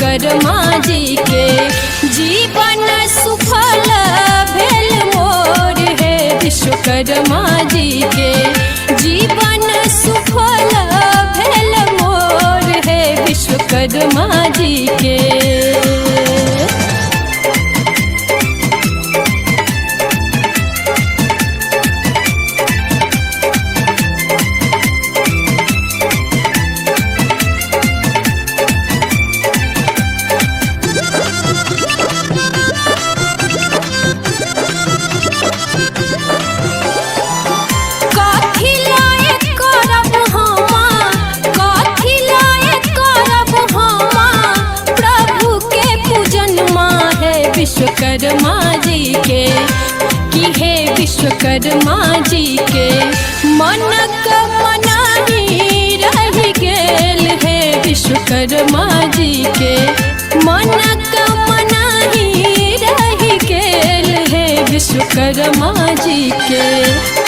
विश्वकर्मा जी के। जीवन सुफल भेल मोर है विश्वकर्मा जी के। जीवन सुफल भेल मोर है विश्वकर्मा जी के। विश्वकर्मा जी के कि हे विश्वकर्मा जी के। मनक मनाही रह गेल है विश्वकर्मा जी के। मनक मनाही रह गेल है विश्वकर्मा जी के।